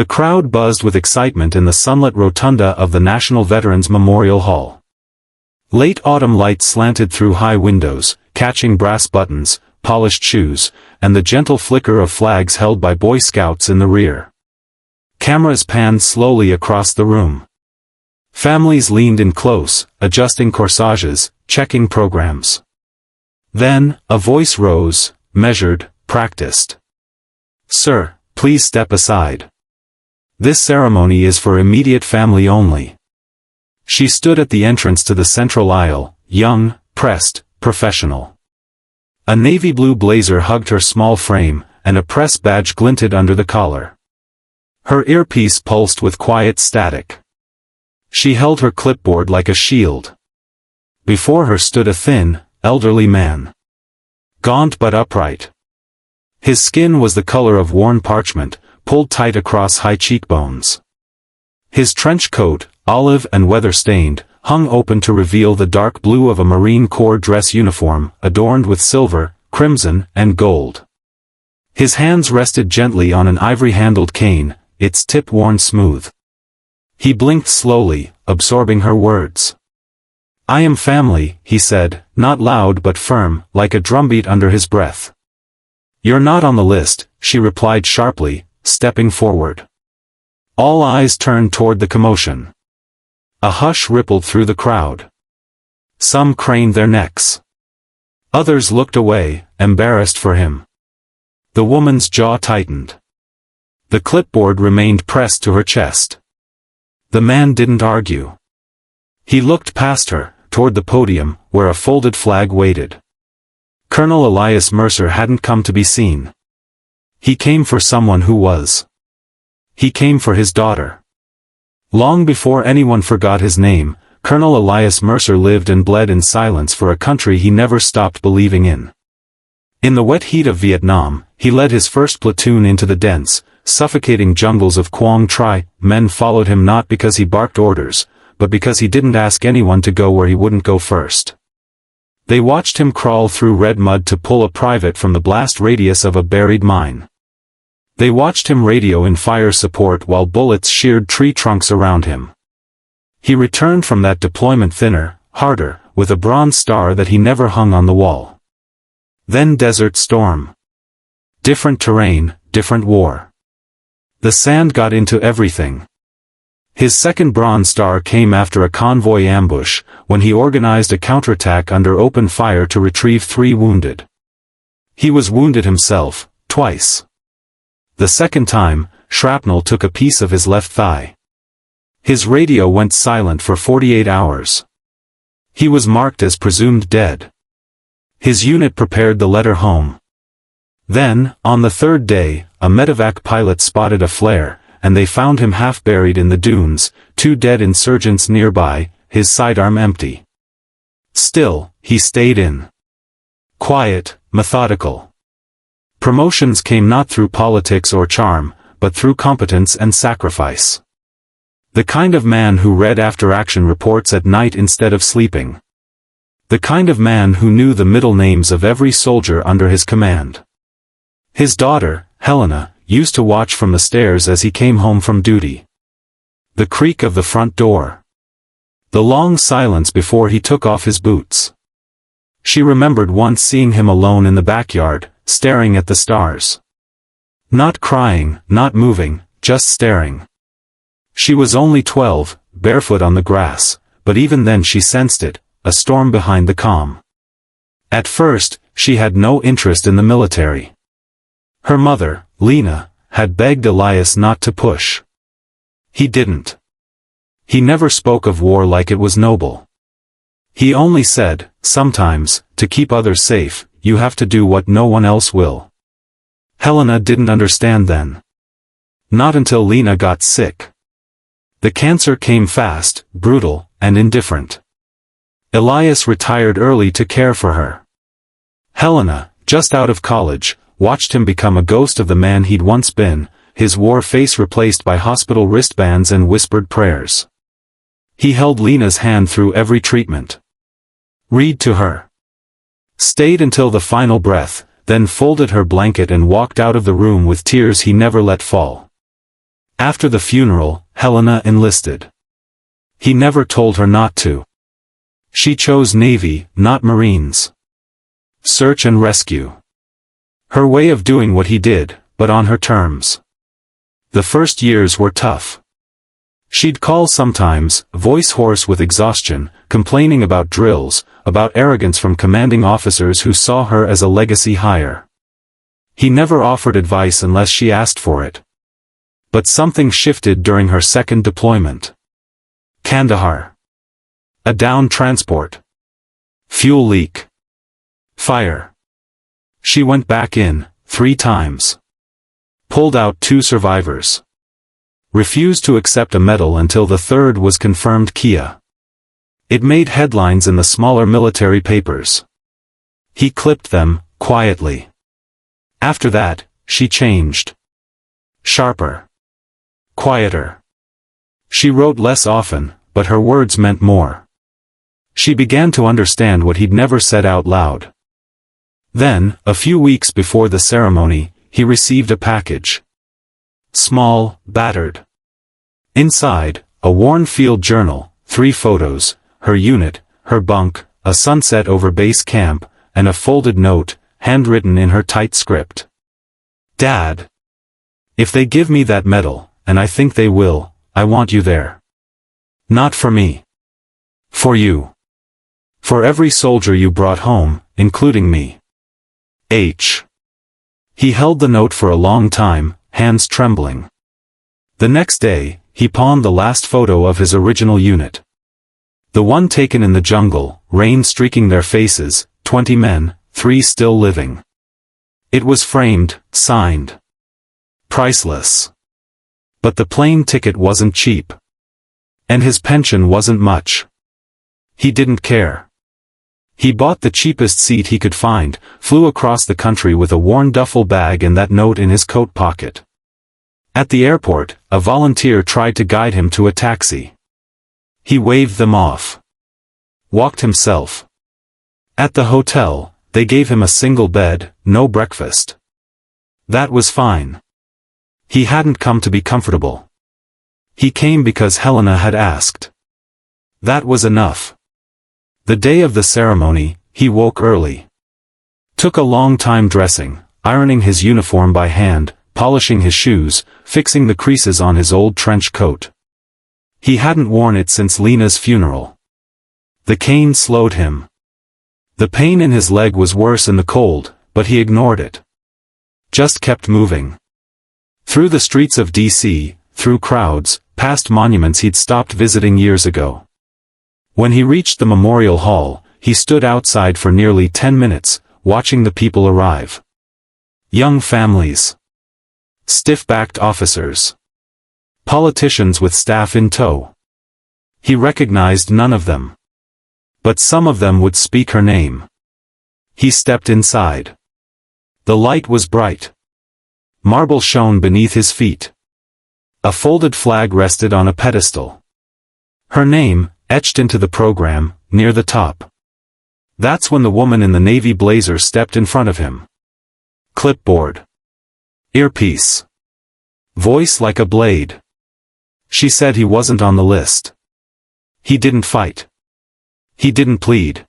The crowd buzzed with excitement in the sunlit rotunda of the National Veterans Memorial Hall. Late autumn light slanted through high windows, catching brass buttons, polished shoes, and the gentle flicker of flags held by Boy Scouts in the rear. Cameras panned slowly across the room. Families leaned in close, adjusting corsages, checking programs. Then, a voice rose, measured, practiced. "Sir, please step aside. This ceremony is for immediate family only." She stood at the entrance to the central aisle, young, pressed, professional. A navy blue blazer hugged her small frame, and a press badge glinted under the collar. Her earpiece pulsed with quiet static. She held her clipboard like a shield. Before her stood a thin, elderly man. Gaunt but upright. His skin was the color of worn parchment, pulled tight across high cheekbones. His trench coat, olive and weather-stained, hung open to reveal the dark blue of a Marine Corps dress uniform, adorned with silver, crimson, and gold. His hands rested gently on an ivory-handled cane, its tip worn smooth. He blinked slowly, absorbing her words. "I am family," he said, not loud but firm, like a drumbeat under his breath. "You're not on the list," she replied sharply, stepping forward. All eyes turned toward the commotion. A hush rippled through the crowd. Some craned their necks. Others looked away, embarrassed for him. The woman's jaw tightened. The clipboard remained pressed to her chest. The man didn't argue. He looked past her, toward the podium, where a folded flag waited. Colonel Elias Mercer hadn't come to be seen. He came for someone who was. He came for his daughter. Long before anyone forgot his name, Colonel Elias Mercer lived and bled in silence for a country he never stopped believing in. In the wet heat of Vietnam, he led his first platoon into the dense, suffocating jungles of Quang Tri. Men followed him not because he barked orders, but because he didn't ask anyone to go where he wouldn't go first. They watched him crawl through red mud to pull a private from the blast radius of a buried mine. They watched him radio in fire support while bullets sheared tree trunks around him. He returned from that deployment thinner, harder, with a bronze star that he never hung on the wall. Then Desert Storm. Different terrain, different war. The sand got into everything. His second Bronze Star came after a convoy ambush, when he organized a counterattack under open fire to retrieve 3 wounded. He was wounded himself, twice. The second time, shrapnel took a piece of his left thigh. His radio went silent for 48 hours. He was marked as presumed dead. His unit prepared the letter home. Then, on the 3rd day, a medevac pilot spotted a flare, and they found him half buried in the dunes, 2 dead insurgents nearby, his sidearm empty. Still, he stayed in. Quiet, methodical. Promotions came not through politics or charm, but through competence and sacrifice. The kind of man who read after-action reports at night instead of sleeping. The kind of man who knew the middle names of every soldier under his command. His daughter, Helena, used to watch from the stairs as he came home from duty. The creak of the front door. The long silence before he took off his boots. She remembered once seeing him alone in the backyard, staring at the stars. Not crying, not moving, just staring. She was only 12, barefoot on the grass, but even then she sensed it, a storm behind the calm. At first, she had no interest in the military. Her mother, Lena, had begged Elias not to push. He didn't. He never spoke of war like it was noble. He only said, sometimes, to keep others safe, you have to do what no one else will. Helena didn't understand then. Not until Lena got sick. The cancer came fast, brutal, and indifferent. Elias retired early to care for her. Helena, just out of college, watched him become a ghost of the man he'd once been, his war face replaced by hospital wristbands and whispered prayers. He held Lena's hand through every treatment. Read to her. Stayed until the final breath, then folded her blanket and walked out of the room with tears he never let fall. After the funeral, Helena enlisted. He never told her not to. She chose Navy, not Marines. Search and rescue. Her way of doing what he did, but on her terms. The first years were tough. She'd call sometimes, voice hoarse with exhaustion, complaining about drills, about arrogance from commanding officers who saw her as a legacy hire. He never offered advice unless she asked for it. But something shifted during her second deployment. Kandahar. A downed transport. Fuel leak. Fire. She went back in, 3 times. Pulled out 2 survivors. Refused to accept a medal until the third was confirmed Kia. It made headlines in the smaller military papers. He clipped them, quietly. After that, she changed. Sharper. Quieter. She wrote less often, but her words meant more. She began to understand what he'd never said out loud. Then, a few weeks before the ceremony, he received a package. Small, battered. Inside, a worn field journal, 3 photos, her unit, her bunk, a sunset over base camp, and a folded note, handwritten in her tight script. Dad. If they give me that medal, and I think they will, I want you there. Not for me. For you. For every soldier you brought home, including me. H. He held the note for a long time, hands trembling. The next day, he pawned the last photo of his original unit. The one taken in the jungle, rain streaking their faces, 20 men, 3 still living. It was framed, signed. Priceless. But the plane ticket wasn't cheap. And his pension wasn't much. He didn't care. He bought the cheapest seat he could find, flew across the country with a worn duffel bag and that note in his coat pocket. At the airport, a volunteer tried to guide him to a taxi. He waved them off. Walked himself. At the hotel, they gave him a single bed, no breakfast. That was fine. He hadn't come to be comfortable. He came because Helena had asked. That was enough. The day of the ceremony, he woke early. Took a long time dressing, ironing his uniform by hand, polishing his shoes, fixing the creases on his old trench coat. He hadn't worn it since Lena's funeral. The cane slowed him. The pain in his leg was worse in the cold, but he ignored it. Just kept moving. Through the streets of D.C., through crowds, past monuments he'd stopped visiting years ago. When he reached the Memorial Hall, he stood outside for nearly 10 minutes, watching the people arrive. Young families. Stiff-backed officers. Politicians with staff in tow. He recognized none of them. But some of them would speak her name. He stepped inside. The light was bright. Marble shone beneath his feet. A folded flag rested on a pedestal. Her name, etched into the program, near the top. That's when the woman in the navy blazer stepped in front of him. Clipboard. Earpiece. Voice like a blade. She said he wasn't on the list. He didn't fight. He didn't plead.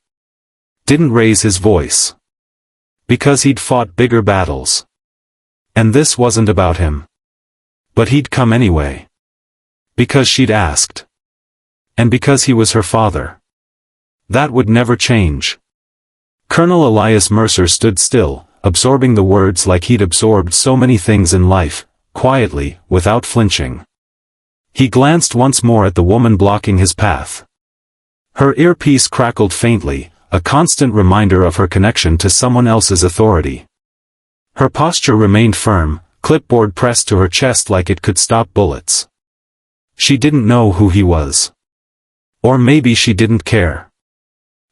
Didn't raise his voice. Because he'd fought bigger battles. And this wasn't about him. But he'd come anyway. Because she'd asked. And because he was her father. That would never change. Colonel Elias Mercer stood still, absorbing the words like he'd absorbed so many things in life, quietly, without flinching. He glanced once more at the woman blocking his path. Her earpiece crackled faintly, a constant reminder of her connection to someone else's authority. Her posture remained firm, clipboard pressed to her chest like it could stop bullets. She didn't know who he was. Or maybe she didn't care.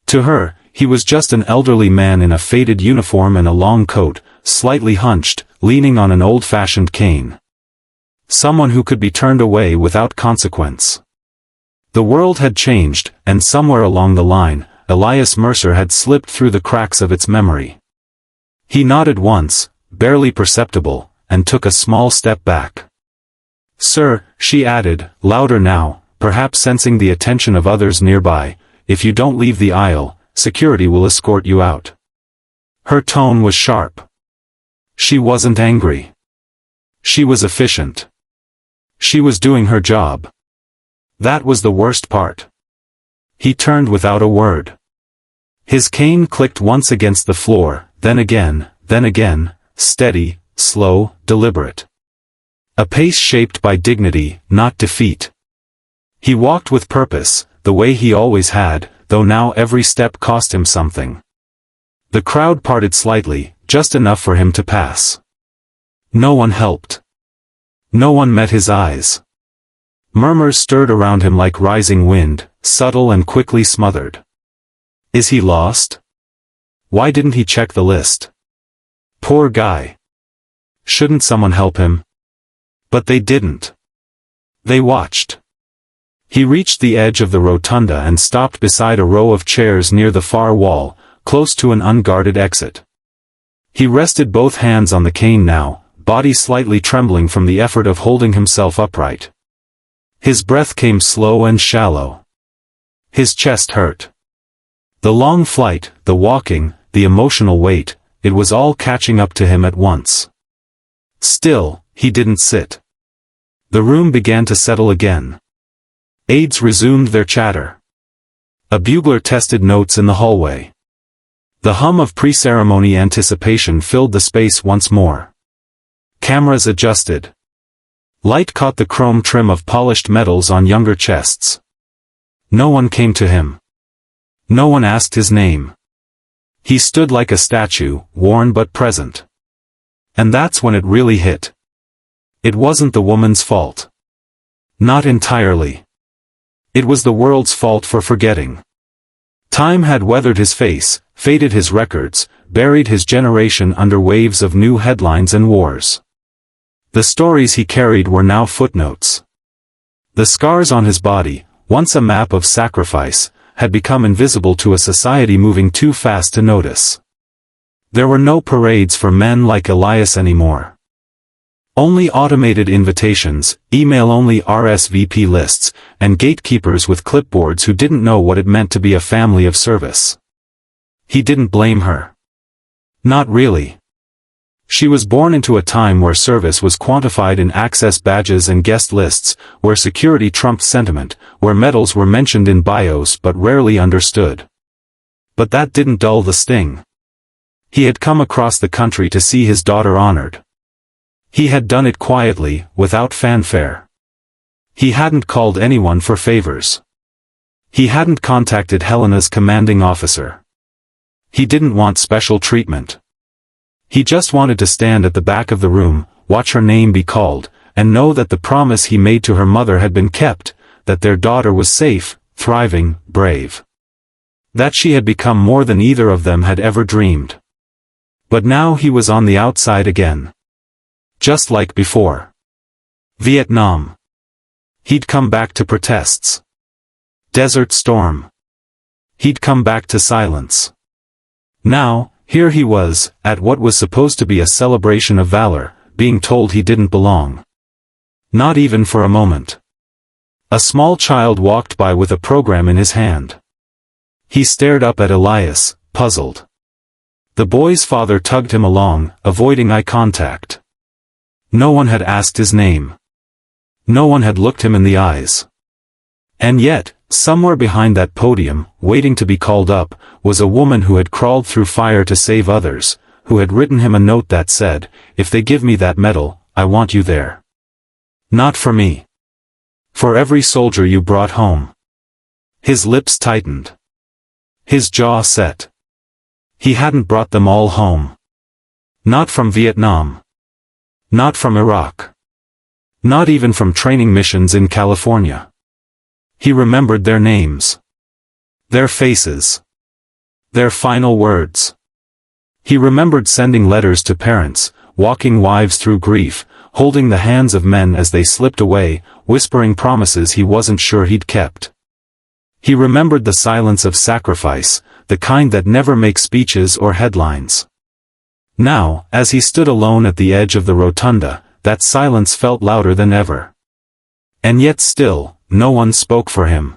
To her, he was just an elderly man in a faded uniform and a long coat, slightly hunched, leaning on an old-fashioned cane. Someone who could be turned away without consequence. The world had changed, and somewhere along the line, Elias Mercer had slipped through the cracks of its memory. He nodded once, barely perceptible, and took a small step back. "Sir," she added, louder now, perhaps sensing the attention of others nearby, "if you don't leave the aisle, security will escort you out." Her tone was sharp. She wasn't angry. She was efficient. She was doing her job. That was the worst part. He turned without a word. His cane clicked once against the floor, then again, steady, slow, deliberate. A pace shaped by dignity, not defeat. He walked with purpose, the way he always had, though now every step cost him something. The crowd parted slightly, just enough for him to pass. No one helped. No one met his eyes. Murmurs stirred around him like rising wind, subtle and quickly smothered. Is he lost? Why didn't he check the list? Poor guy. Shouldn't someone help him? But they didn't. They watched. He reached the edge of the rotunda and stopped beside a row of chairs near the far wall, close to an unguarded exit. He rested both hands on the cane now, body slightly trembling from the effort of holding himself upright. His breath came slow and shallow. His chest hurt. The long flight, the walking, the emotional weight, it was all catching up to him at once. Still, he didn't sit. The room began to settle again. Aides resumed their chatter. A bugler tested notes in the hallway. The hum of pre-ceremony anticipation filled the space once more. Cameras adjusted. Light caught the chrome trim of polished metals on younger chests. No one came to him. No one asked his name. He stood like a statue, worn but present. And that's when it really hit. It wasn't the woman's fault. Not entirely. It was the world's fault for forgetting. Time had weathered his face, faded his records, buried his generation under waves of new headlines and wars. The stories he carried were now footnotes. The scars on his body, once a map of sacrifice, had become invisible to a society moving too fast to notice. There were no parades for men like Elias anymore. Only automated invitations, email-only RSVP lists, and gatekeepers with clipboards who didn't know what it meant to be a family of service. He didn't blame her. Not really. She was born into a time where service was quantified in access badges and guest lists, where security trumped sentiment, where medals were mentioned in bios but rarely understood. But that didn't dull the sting. He had come across the country to see his daughter honored. He had done it quietly, without fanfare. He hadn't called anyone for favors. He hadn't contacted Helena's commanding officer. He didn't want special treatment. He just wanted to stand at the back of the room, watch her name be called, and know that the promise he made to her mother had been kept, that their daughter was safe, thriving, brave. That she had become more than either of them had ever dreamed. But now he was on the outside again. Just like before. Vietnam. He'd come back to protests. Desert Storm. He'd come back to silence. Now, here he was, at what was supposed to be a celebration of valor, being told he didn't belong. Not even for a moment. A small child walked by with a program in his hand. He stared up at Elias, puzzled. The boy's father tugged him along, avoiding eye contact. No one had asked his name. No one had looked him in the eyes. And yet, somewhere behind that podium, waiting to be called up, was a woman who had crawled through fire to save others, who had written him a note that said, "If they give me that medal, I want you there. Not for me. For every soldier you brought home." His lips tightened. His jaw set. He hadn't brought them all home. Not from Vietnam. Not from Iraq. Not even from training missions in California. He remembered their names. Their faces. Their final words. He remembered sending letters to parents, walking wives through grief, holding the hands of men as they slipped away, whispering promises he wasn't sure he'd kept. He remembered the silence of sacrifice, the kind that never makes speeches or headlines. Now, as he stood alone at the edge of the rotunda, that silence felt louder than ever. And yet still, no one spoke for him.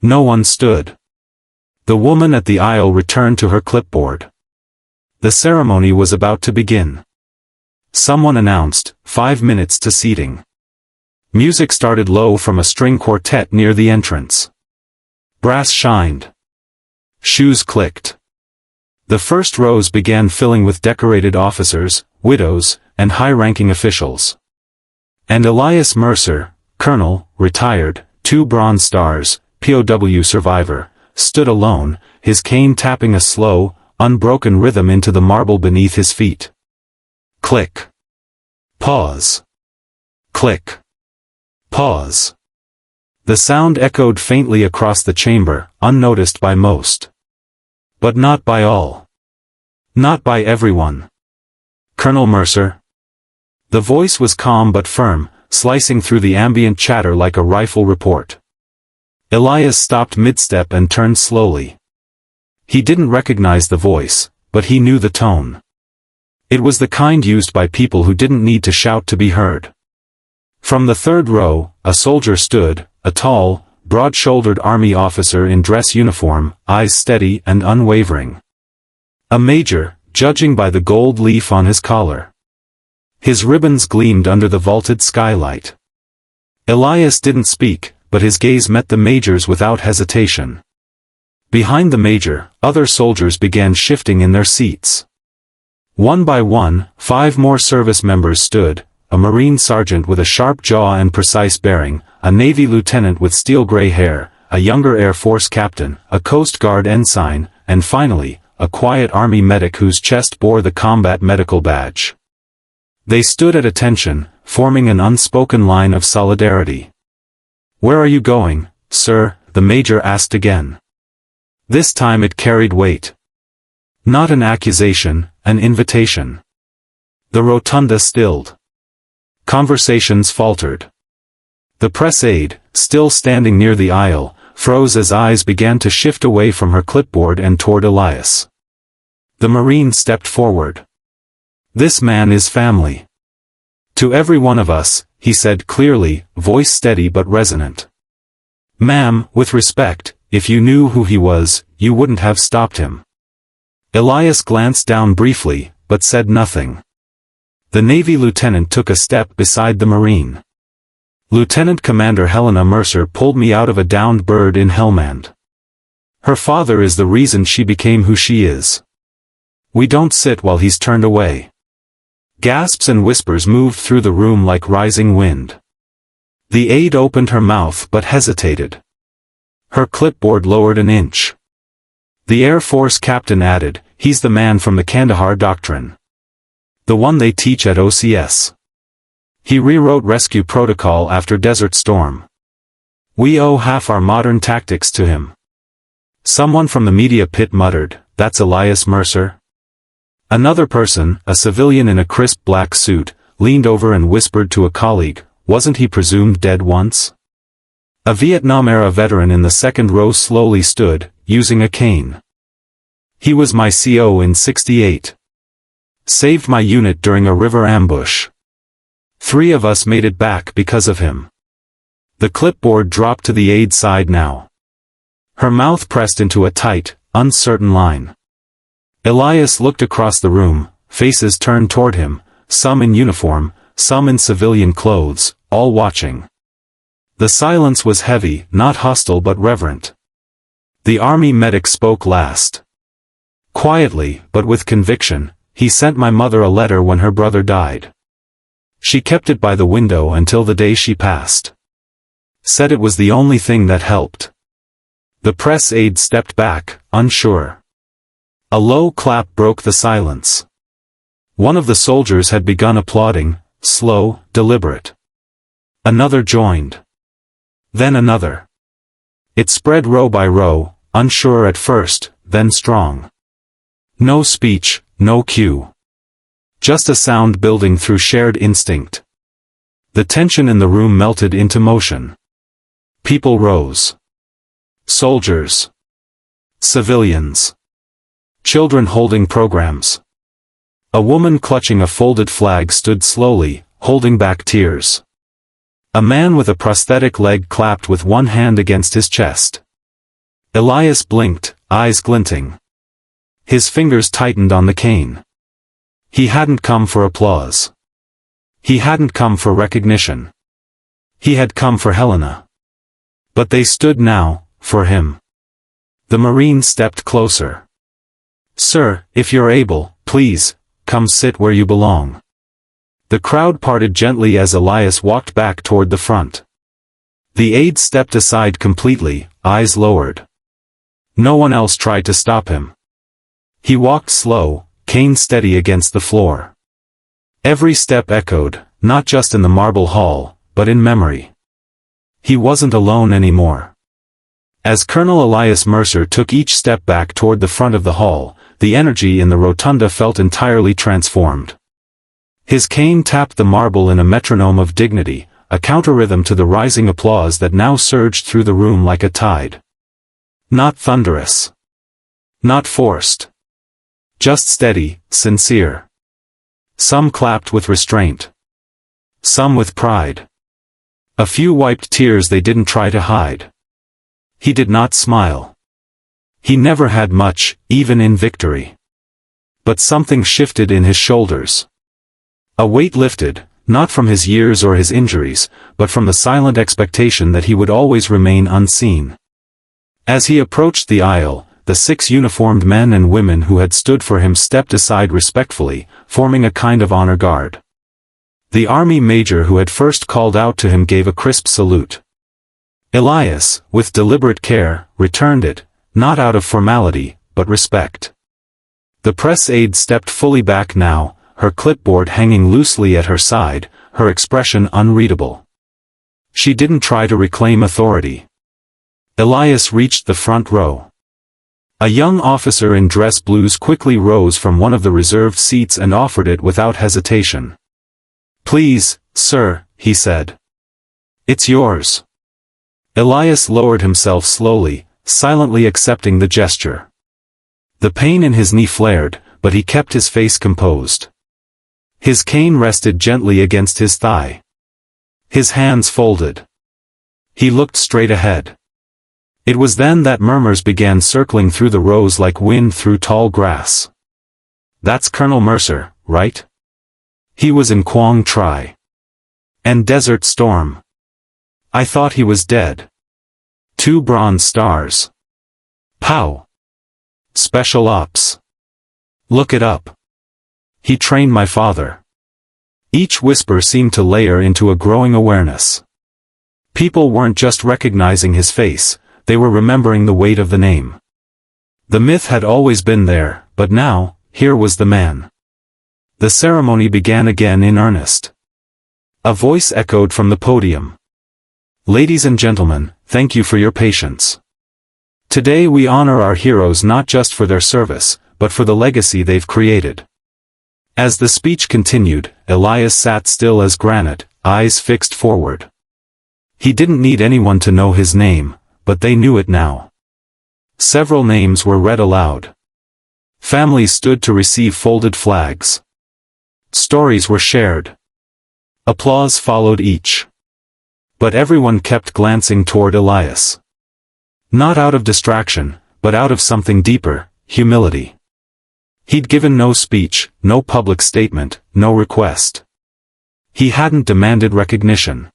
No one stood. The woman at the aisle returned to her clipboard. The ceremony was about to begin. Someone announced, 5 minutes to seating. Music started low from a string quartet near the entrance. Brass shined. Shoes clicked. The first rows began filling with decorated officers, widows, and high-ranking officials. And Elias Mercer, Colonel, retired, 2 Bronze Stars, POW survivor, stood alone, his cane tapping a slow, unbroken rhythm into the marble beneath his feet. Click. Pause. Click. Pause. The sound echoed faintly across the chamber, unnoticed by most. But not by all. Not by everyone. Colonel Mercer? The voice was calm but firm, slicing through the ambient chatter like a rifle report. Elias stopped mid-step and turned slowly. He didn't recognize the voice, but he knew the tone. It was the kind used by people who didn't need to shout to be heard. From the third row, a soldier stood, a tall, broad-shouldered army officer in dress uniform, eyes steady and unwavering. A major, judging by the gold leaf on his collar. His ribbons gleamed under the vaulted skylight. Elias didn't speak, but his gaze met the major's without hesitation. Behind the major, other soldiers began shifting in their seats. One by one, 5 more service members stood, a Marine sergeant with a sharp jaw and precise bearing, a Navy lieutenant with steel-gray hair, a younger Air Force captain, a Coast Guard ensign, and finally, a quiet Army medic whose chest bore the combat medical badge. They stood at attention, forming an unspoken line of solidarity. "Where are you going, sir?" the major asked again. This time it carried weight. Not an accusation, an invitation. The rotunda stilled. Conversations faltered. The press aide, still standing near the aisle, froze as eyes began to shift away from her clipboard and toward Elias. The Marine stepped forward. "This man is family. To every one of us," he said clearly, voice steady but resonant. "Ma'am, with respect, if you knew who he was, you wouldn't have stopped him." Elias glanced down briefly, but said nothing. The Navy lieutenant took a step beside the Marine. "Lieutenant Commander Helena Mercer pulled me out of a downed bird in Helmand. Her father is the reason she became who she is. We don't sit while he's turned away." Gasps and whispers moved through the room like rising wind. The aide opened her mouth but hesitated. Her clipboard lowered an inch. The Air Force captain added, "He's the man from the Kandahar Doctrine. The one they teach at OCS. He rewrote rescue protocol after Desert Storm. We owe half our modern tactics to him." Someone from the media pit muttered, "That's Elias Mercer?" Another person, a civilian in a crisp black suit, leaned over and whispered to a colleague, "Wasn't he presumed dead once?" A Vietnam-era veteran in the second row slowly stood, using a cane. "He was my CO in '68. Saved my unit during a river ambush. 3 of us made it back because of him." The clipboard dropped to the aide's side now. Her mouth pressed into a tight, uncertain line. Elias looked across the room, faces turned toward him, some in uniform, some in civilian clothes, all watching. The silence was heavy, not hostile but reverent. The army medic spoke last. Quietly, but with conviction, "He sent my mother a letter when her brother died. She kept it by the window until the day she passed. Said it was the only thing that helped." The press aide stepped back, unsure. A low clap broke the silence. One of the soldiers had begun applauding, slow, deliberate. Another joined. Then another. It spread row by row, unsure at first, then strong. No speech, no cue. Just a sound building through shared instinct. The tension in the room melted into motion. People rose. Soldiers. Civilians. Children holding programs. A woman clutching a folded flag stood slowly, holding back tears. A man with a prosthetic leg clapped with one hand against his chest. Elias blinked, eyes glinting. His fingers tightened on the cane. He hadn't come for applause. He hadn't come for recognition. He had come for Helena. But they stood now, for him. The Marine stepped closer. "Sir, if you're able, please, come sit where you belong." The crowd parted gently as Elias walked back toward the front. The aide stepped aside completely, eyes lowered. No one else tried to stop him. He walked slow, cane steady against the floor. Every step echoed, not just in the marble hall, but in memory. He wasn't alone anymore. As Colonel Elias Mercer took each step back toward the front of the hall, the energy in the rotunda felt entirely transformed. His cane tapped the marble in a metronome of dignity, a counter-rhythm to the rising applause that now surged through the room like a tide. Not thunderous. Not forced. Just steady, sincere. Some clapped with restraint. Some with pride. A few wiped tears they didn't try to hide. He did not smile. He never had much, even in victory. But something shifted in his shoulders. A weight lifted, not from his years or his injuries, but from the silent expectation that he would always remain unseen. As he approached the aisle, the 6 uniformed men and women who had stood for him stepped aside respectfully, forming a kind of honor guard. The army major who had first called out to him gave a crisp salute. Elias, with deliberate care, returned it, not out of formality, but respect. The press aide stepped fully back now, her clipboard hanging loosely at her side, her expression unreadable. She didn't try to reclaim authority. Elias reached the front row. A young officer in dress blues quickly rose from one of the reserved seats and offered it without hesitation. "Please, sir," he said. "It's yours." Elias lowered himself slowly, silently accepting the gesture. The pain in his knee flared, but he kept his face composed. His cane rested gently against his thigh. His hands folded. He looked straight ahead. It was then that murmurs began circling through the rows like wind through tall grass. "That's Colonel Mercer, right? He was in Quang Tri. And Desert Storm. I thought he was dead. 2 Bronze Stars. Pow. Special Ops. Look it up. He trained my father." Each whisper seemed to layer into a growing awareness. People weren't just recognizing his face, they were remembering the weight of the name. The myth had always been there, but now, here was the man. The ceremony began again in earnest. A voice echoed from the podium. "Ladies and gentlemen, thank you for your patience. Today we honor our heroes not just for their service, but for the legacy they've created." As the speech continued, Elias sat still as granite, eyes fixed forward. He didn't need anyone to know his name, but they knew it now. Several names were read aloud. Families stood to receive folded flags. Stories were shared. Applause followed each. But everyone kept glancing toward Elias. Not out of distraction, but out of something deeper, humility. He'd given no speech, no public statement, no request. He hadn't demanded recognition.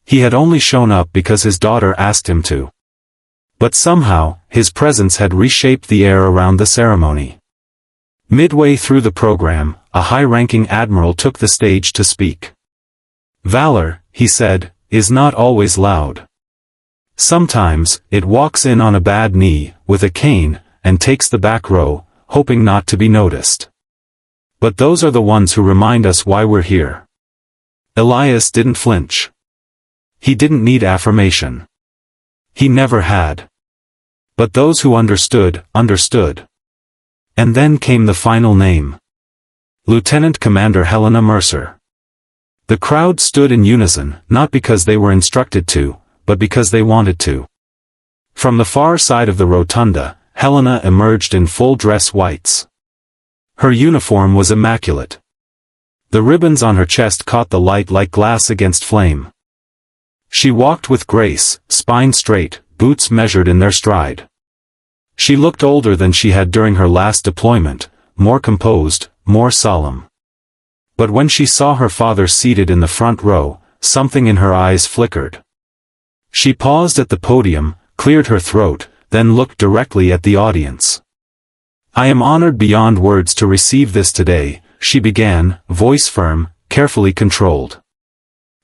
He had only shown up because his daughter asked him to. But somehow, his presence had reshaped the air around the ceremony. Midway through the program, a high-ranking admiral took the stage to speak. "Valor," he said, "is not always loud. Sometimes, it walks in on a bad knee, with a cane, and takes the back row, hoping not to be noticed. But those are the ones who remind us why we're here." Elias didn't flinch. He didn't need affirmation. He never had. But those who understood, understood. And then came the final name. Lieutenant Commander Helena Mercer. The crowd stood in unison, not because they were instructed to, but because they wanted to. From the far side of the rotunda, Helena emerged in full dress whites. Her uniform was immaculate. The ribbons on her chest caught the light like glass against flame. She walked with grace, spine straight, boots measured in their stride. She looked older than she had during her last deployment, more composed, more solemn. But when she saw her father seated in the front row, something in her eyes flickered. She paused at the podium, cleared her throat, then looked directly at the audience. "I am honored beyond words to receive this today," she began, voice firm, carefully controlled.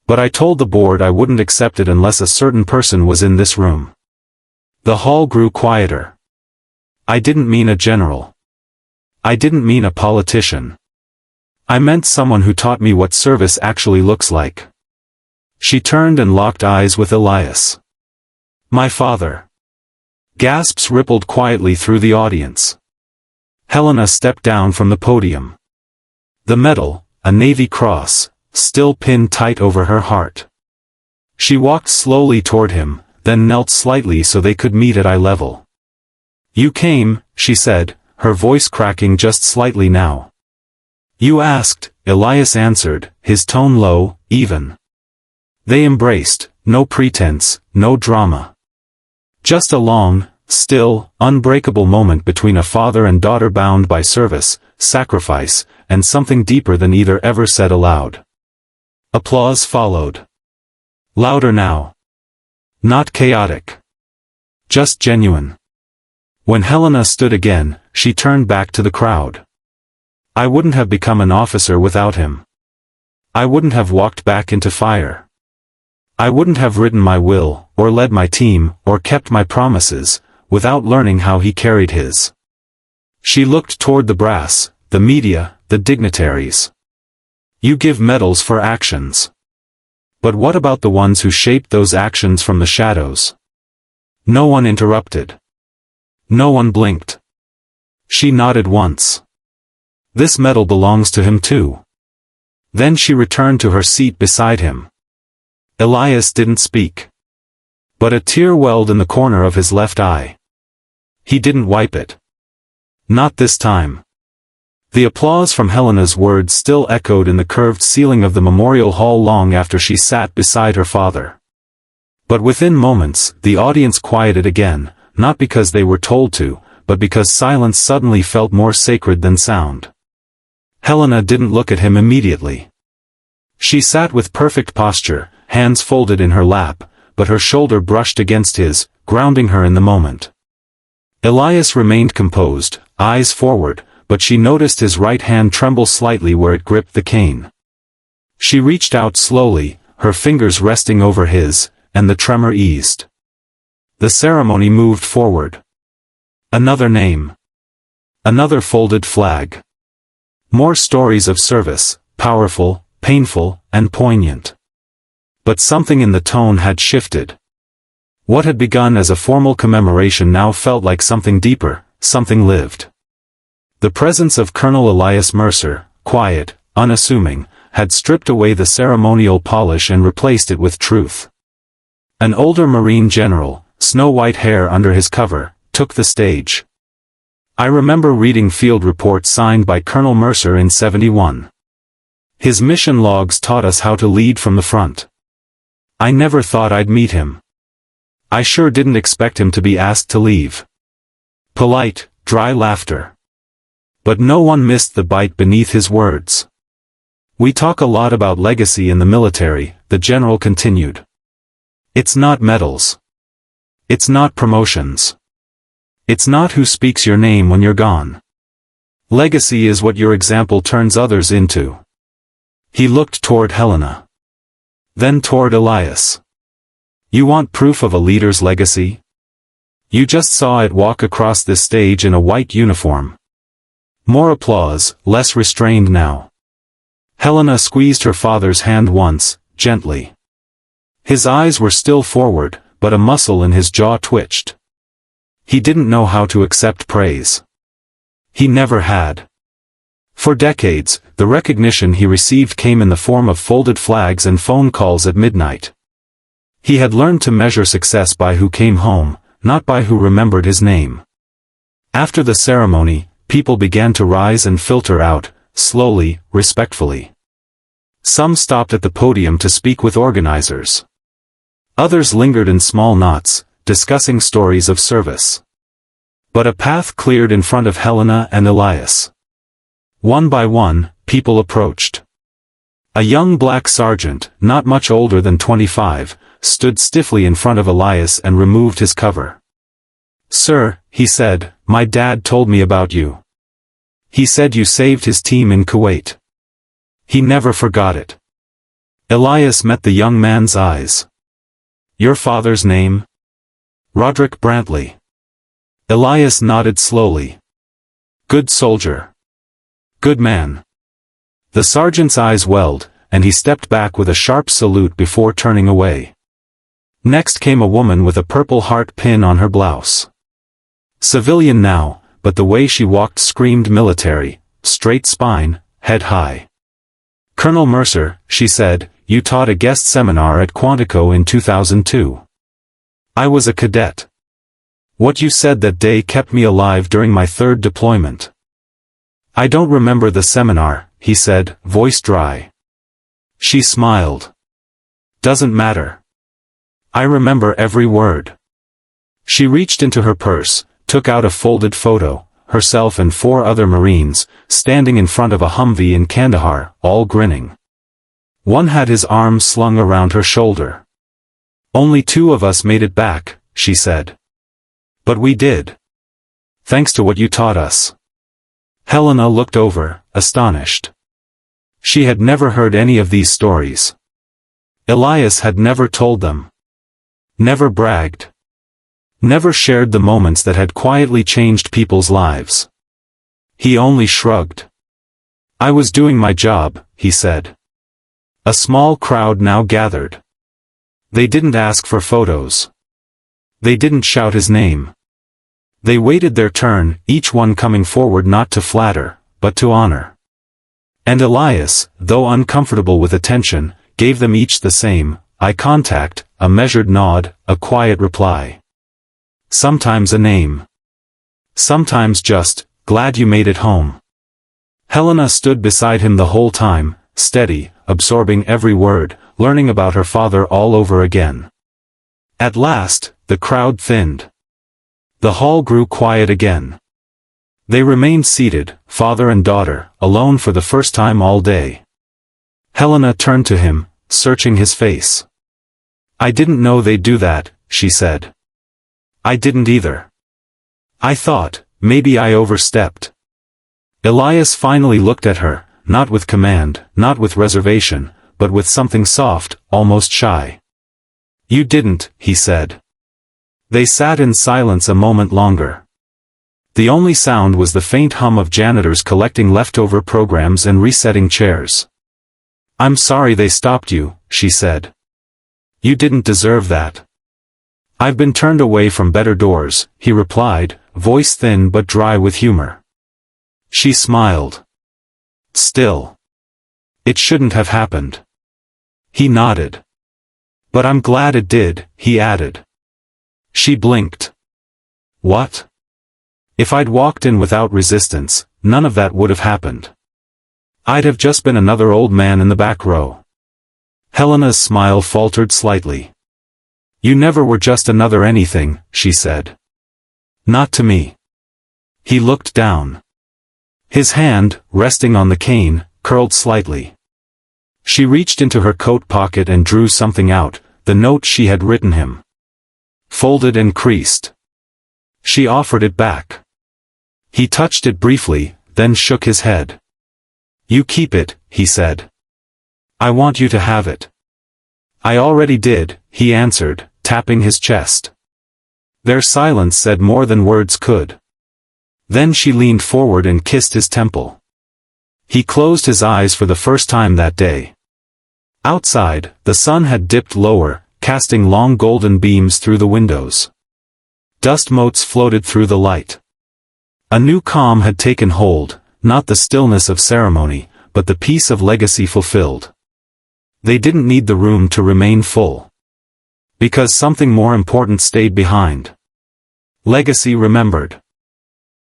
"But I told the board I wouldn't accept it unless a certain person was in this room." The hall grew quieter. "I didn't mean a general. I didn't mean a politician. I meant someone who taught me what service actually looks like." She turned and locked eyes with Elias. "My father." Gasps rippled quietly through the audience. Helena stepped down from the podium. The medal, a Navy Cross, still pinned tight over her heart. She walked slowly toward him, then knelt slightly so they could meet at eye level. "You came," she said, her voice cracking just slightly now. "You asked," Elias answered, his tone low, even. They embraced, no pretense, no drama. Just a long, still, unbreakable moment between a father and daughter bound by service, sacrifice, and something deeper than either ever said aloud. Applause followed. Louder now. Not chaotic. Just genuine. When Helena stood again, she turned back to the crowd. "I wouldn't have become an officer without him. I wouldn't have walked back into fire. I wouldn't have written my will, or led my team, or kept my promises, without learning how he carried his." She looked toward the brass, the media, the dignitaries. "You give medals for actions. But what about the ones who shaped those actions from the shadows?" No one interrupted. No one blinked. She nodded once. "This medal belongs to him too." Then she returned to her seat beside him. Elias didn't speak. But a tear welled in the corner of his left eye. He didn't wipe it. Not this time. The applause from Helena's words still echoed in the curved ceiling of the memorial hall long after she sat beside her father. But within moments, the audience quieted again, not because they were told to, but because silence suddenly felt more sacred than sound. Helena didn't look at him immediately. She sat with perfect posture, hands folded in her lap, but her shoulder brushed against his, grounding her in the moment. Elias remained composed, eyes forward, but she noticed his right hand tremble slightly where it gripped the cane. She reached out slowly, her fingers resting over his, and the tremor eased. The ceremony moved forward. Another name. Another folded flag. More stories of service, powerful, painful, and poignant. But something in the tone had shifted. What had begun as a formal commemoration now felt like something deeper, something lived. The presence of Colonel Elias Mercer, quiet, unassuming, had stripped away the ceremonial polish and replaced it with truth. An older Marine general, snow-white hair under his cover, took the stage. I remember reading field reports signed by Colonel Mercer in '71. His mission logs taught us how to lead from the front. I never thought I'd meet him. I sure didn't expect him to be asked to leave. Polite, dry laughter. But no one missed the bite beneath his words. "We talk a lot about legacy in the military," the general continued. "It's not medals. It's not promotions. It's not who speaks your name when you're gone. Legacy is what your example turns others into." He looked toward Helena. Then toward Elias. "You want proof of a leader's legacy? You just saw it walk across this stage in a white uniform." More applause, less restrained now. Helena squeezed her father's hand once, gently. His eyes were still forward, but a muscle in his jaw twitched. He didn't know how to accept praise. He never had. For decades, the recognition he received came in the form of folded flags and phone calls at midnight. He had learned to measure success by who came home, not by who remembered his name. After the ceremony, people began to rise and filter out, slowly, respectfully. Some stopped at the podium to speak with organizers. Others lingered in small knots, discussing stories of service. But a path cleared in front of Helena and Elias. One by one, people approached. A young black sergeant, not much older than 25, stood stiffly in front of Elias and removed his cover. "Sir," he said, "my dad told me about you. He said you saved his team in Kuwait. He never forgot it." Elias met the young man's eyes. "Your father's name?" "Roderick Brantley." Elias nodded slowly. "Good soldier. Good man." The sergeant's eyes welled, and he stepped back with a sharp salute before turning away. Next came a woman with a Purple Heart pin on her blouse. Civilian now, but the way she walked screamed military, straight spine, head high. "Colonel Mercer," she said, "you taught a guest seminar at Quantico in 2002. I was a cadet. What you said that day kept me alive during my third deployment." "I don't remember the seminar," he said, voice dry. She smiled. "Doesn't matter. I remember every word." She reached into her purse, took out a folded photo, herself and 4 other Marines, standing in front of a Humvee in Kandahar, all grinning. One had his arm slung around her shoulder. "Only 2 of us made it back," she said. "But we did. Thanks to what you taught us." Helena looked over, astonished. She had never heard any of these stories. Elias had never told them. Never bragged. Never shared the moments that had quietly changed people's lives. He only shrugged. "I was doing my job," he said. A small crowd now gathered. They didn't ask for photos. They didn't shout his name. They waited their turn, each one coming forward not to flatter, but to honor. And Elias, though uncomfortable with attention, gave them each the same eye contact, a measured nod, a quiet reply. Sometimes a name. Sometimes just, "Glad you made it home." Helena stood beside him the whole time, steady, absorbing every word, learning about her father all over again. At last, the crowd thinned. The hall grew quiet again. They remained seated, father and daughter, alone for the first time all day. Helena turned to him, searching his face. "I didn't know they'd do that," she said. "I didn't either. I thought, maybe I overstepped." Elias finally looked at her, not with command, not with reservation, but with something soft, almost shy. "You didn't," he said. They sat in silence a moment longer. The only sound was the faint hum of janitors collecting leftover programs and resetting chairs. "I'm sorry they stopped you," she said. "You didn't deserve that." "I've been turned away from better doors," he replied, voice thin but dry with humor. She smiled. "Still. It shouldn't have happened." He nodded. "But I'm glad it did," he added. She blinked. "What?" "If I'd walked in without resistance, none of that would have happened. I'd have just been another old man in the back row." Helena's smile faltered slightly. "You never were just another anything," she said. "Not to me." He looked down. His hand, resting on the cane, curled slightly. She reached into her coat pocket and drew something out, the note she had written him. Folded and creased. She offered it back. He touched it briefly, then shook his head. "You keep it," he said. "I want you to have it." "I already did," he answered, tapping his chest. Their silence said more than words could. Then she leaned forward and kissed his temple. He closed his eyes for the first time that day. Outside, the sun had dipped lower, casting long golden beams through the windows. Dust motes floated through the light. A new calm had taken hold, not the stillness of ceremony, but the peace of legacy fulfilled. They didn't need the room to remain full. Because something more important stayed behind. Legacy remembered.